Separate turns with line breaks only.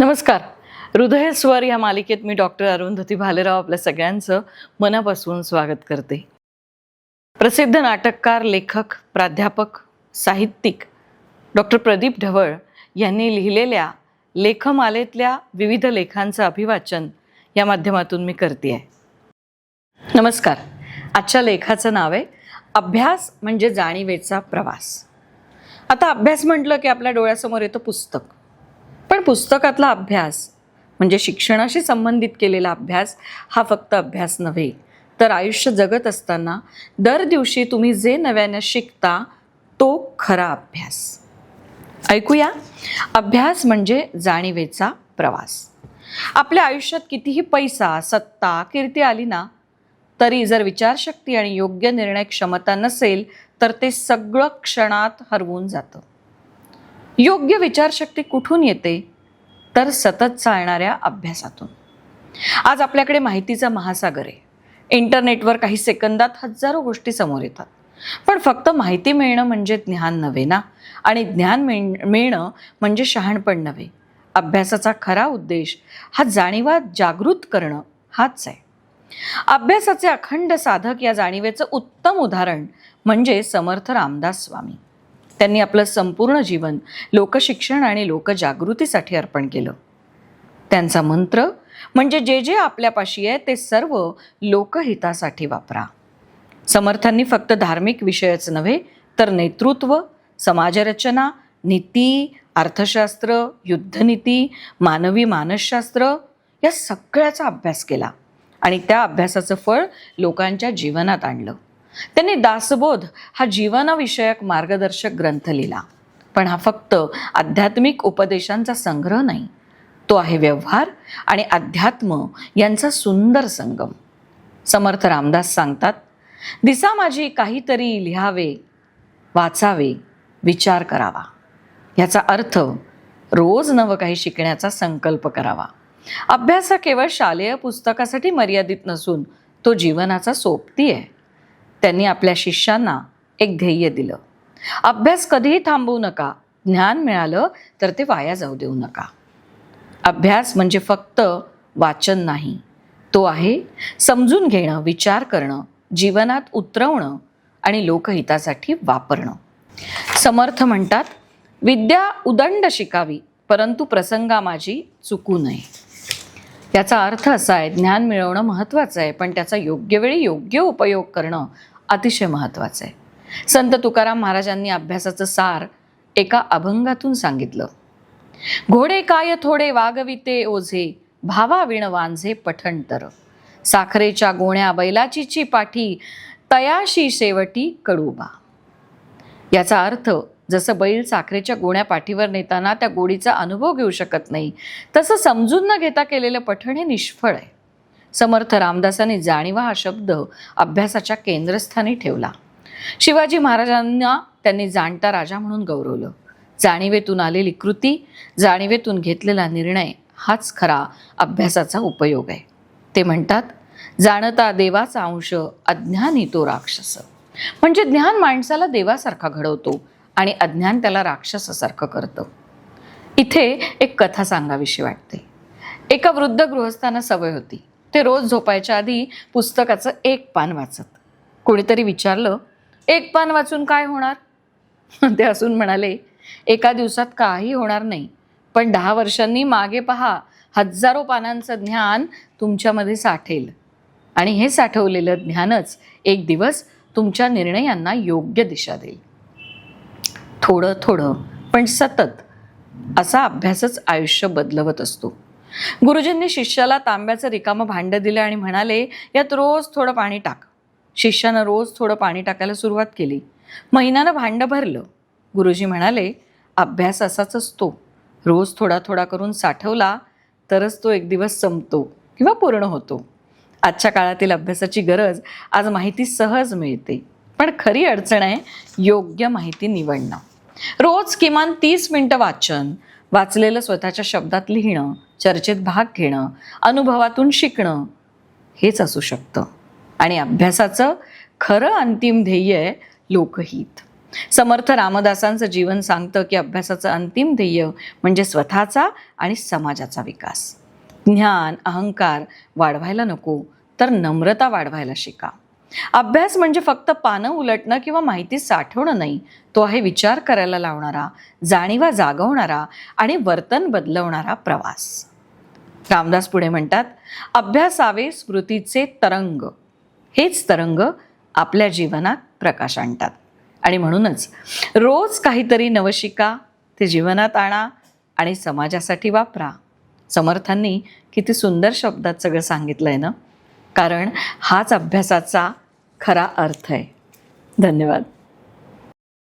नमस्कार. हृदय स्वर या मालिकेत मी डॉक्टर अरुंधती भालेराव आपल्या सगळ्यांचं मनापासून स्वागत करते. प्रसिद्ध नाटककार, लेखक, प्राध्यापक, साहित्यिक डॉक्टर प्रदीप ढवळ यांनी लिहिलेल्या लेखमालेतल्या विविध लेखांचं अभिवाचन या माध्यमातून मी करते आहे. नमस्कार. आजच्या लेखाचं नाव आहे अभ्यास म्हणजे जाणीवेचा प्रवास. आता अभ्यास म्हटलं की आपल्या डोळ्यासमोर येतं पुस्तक. पण पुस्तकातला अभ्यास म्हणजे शिक्षणाशी संबंधित केलेला अभ्यास हा फक्त अभ्यास नव्हे, तर आयुष्य जगत असताना दर दिवशी तुम्ही जे नव्यानं शिकता तो खरा अभ्यास. ऐकूया. अभ्यास म्हणजे जाणीवेचा प्रवास. आपल्या आयुष्यात कितीही पैसा, सत्ता, कीर्ती आली ना, तरी जर विचारशक्ती आणि योग्य निर्णय क्षमता नसेल तर ते सगळं क्षणात हरवून जातं. योग्य विचारशक्ती कुठून येते? तर सतत चालणाऱ्या अभ्यासातून. आज आपल्याकडे माहितीचा महासागर आहे. इंटरनेटवर काही सेकंदात हजारो गोष्टी समोर येतात. पण फक्त माहिती मिळणं म्हणजे ज्ञान नव्हे ना, आणि ज्ञान मिळणं म्हणजे शहाणपण नव्हे. अभ्यासाचा खरा उद्देश हा जाणीवा जागृत करणं हाच आहे. अभ्यासाचे अखंड साधक या जाणीवेचं उत्तम उदाहरण म्हणजे समर्थ रामदास स्वामी. त्यांनी आपलं संपूर्ण जीवन लोकशिक्षण आणि लोकजागृतीसाठी अर्पण केलं. त्यांचा मंत्र म्हणजे जे जे आपल्यापाशी आहे ते सर्व लोकहितासाठी वापरा. समर्थांनी फक्त धार्मिक विषयच नव्हे तर नेतृत्व, समाजरचना, नीती, अर्थशास्त्र, युद्धनीती, मानवी मानसशास्त्र या सगळ्याचा अभ्यास केला आणि त्या अभ्यासाचं फळ लोकांच्या जीवनात आणलं. त्यांनी दासबोध हा जीवनविषयक मार्गदर्शक ग्रंथ लिहिला. पण हा फक्त आध्यात्मिक उपदेशांचा संग्रह नाही, तो आहे व्यवहार आणि अध्यात्म यांचा सुंदर संगम. समर्थ रामदास सांगतात, दिसा माझी काहीतरी लिहावे, वाचावे, विचार करावा. याचा अर्थ रोज नवं काही शिकण्याचा संकल्प करावा. अभ्यास हा केवळ शालेय पुस्तकासाठी मर्यादित नसून तो जीवनाचा सोबती आहे. त्यांनी आपल्या शिष्यांना एक ध्येय दिलं, अभ्यास कधीही थांबवू नका. ज्ञान मिळालं तर ते वाया जाऊ देऊ नका. अभ्यास म्हणजे फक्त वाचन नाही, तो आहे समजून घेणं, विचार करणं, जीवनात उतरवणं आणि लोकहितासाठी वापरणं. समर्थ म्हणतात, विद्या उदंड शिकावी, परंतु प्रसंगामाजी चुकू नये. याचा अर्थ असा आहे, ज्ञान मिळवणं महत्त्वाचं आहे, पण त्याचा योग्य वेळी योग्य उपयोग करणं अतिशय महत्त्वाचं आहे. संत तुकाराम महाराजांनी अभ्यासाचं सार एका अभंगातून सांगितलं. घोडे काय थोडे वागविते ओझे, भावा विण वांझे पठणतर. साखरेच्या गोण्या बैलाचीची पाठी, तयाशी शेवटी कडुबा. याचा अर्थ, जसं बैल साखरेच्या गोण्या पाठीवर नेताना त्या गोडीचा अनुभव घेऊ शकत नाही, तसं समजून न घेता केलेलं पठण हे निष्फळ आहे. समर्थ रामदासांनी जाणीवा हा शब्द अभ्यासाच्या केंद्रस्थानी ठेवला. शिवाजी महाराजांना त्यांनी जाणता राजा म्हणून गौरवलं. जाणीवेतून आलेली कृती, जाणीवेतून घेतलेला निर्णय हाच खरा अभ्यासाचा उपयोग आहे. ते म्हणतात, जाणता देवाचा अंश, अज्ञानी तो राक्षस. म्हणजे ज्ञान माणसाला देवासारखा घडवतो आणि अज्ञान त्याला राक्षसासारखं करतं. इथे एक कथा सांगावीशी वाटते. एका वृद्ध गृहस्थांना सवय होती, ते रोज झोपायच्या आधी पुस्तकाचं एक पान वाचत. कोणीतरी विचारलं, एक पान वाचून काय होणार? ते हसून म्हणाले, एका दिवसात काही होणार नाही, पण 10 वर्षांनी मागे पहा, हजारो पानांचं ज्ञान तुमच्यामध्ये साठेल आणि हे साठवलेलं ज्ञानच एक दिवस तुमच्या निर्णयांना योग्य दिशा देईल. थोडं थोडं पण सतत असा अभ्यासच आयुष्य बदलवत असतो. गुरुजींनी शिष्याला तांब्याचं रिकामं भांडं दिलं आणि म्हणाले, यात रोज थोडं पाणी टाक. शिष्यानं रोज थोडं पाणी टाकायला सुरुवात केली. महिन्यानं भांडं भरलं. गुरुजी म्हणाले, अभ्यास असाच असतो, रोज थोडा थोडा करून साठवला तरच तो एक दिवस संपतो किंवा पूर्ण होतो. आजच्या काळातील अभ्यासाची गरज आज माहिती सहज मिळते, पण खरी अडचण आहे योग्य माहिती निवडणं. रोज किमान 30 मिनिटं वाचन, वाचलेलं स्वतःच्या शब्दात लिहिणं, चर्चेत भाग घेणं, अनुभवातून शिकणं हेच असू शकतं. आणि अभ्यासाचं खरं अंतिम ध्येय आहे लोकहित. समर्थ रामदासांचं जीवन सांगतं की अभ्यासाचं अंतिम ध्येय म्हणजे स्वतःचा आणि समाजाचा विकास. ज्ञान अहंकार वाढवायला नको, तर नम्रता वाढवायला शिका. अभ्यास म्हणजे फक्त पानं उलटणं किंवा माहिती साठवणं नाही, तो आहे विचार करायला लावणारा, जाणीवा जागवणारा आणि वर्तन बदलवणारा प्रवास. रामदास पुढे म्हणतात, अभ्यासावे स्मृतीचे तरंग, हेच तरंग आपल्या जीवनात प्रकाश आणतात. आणि म्हणूनच रोज काहीतरी नवशिका, ते जीवनात आणा आणि समाजासाठी वापरा. समर्थांनी किती सुंदर शब्दात सगळं सांगितलंय ना, कारण हाच अभ्यासाचा खरा अर्थ आहे. धन्यवाद.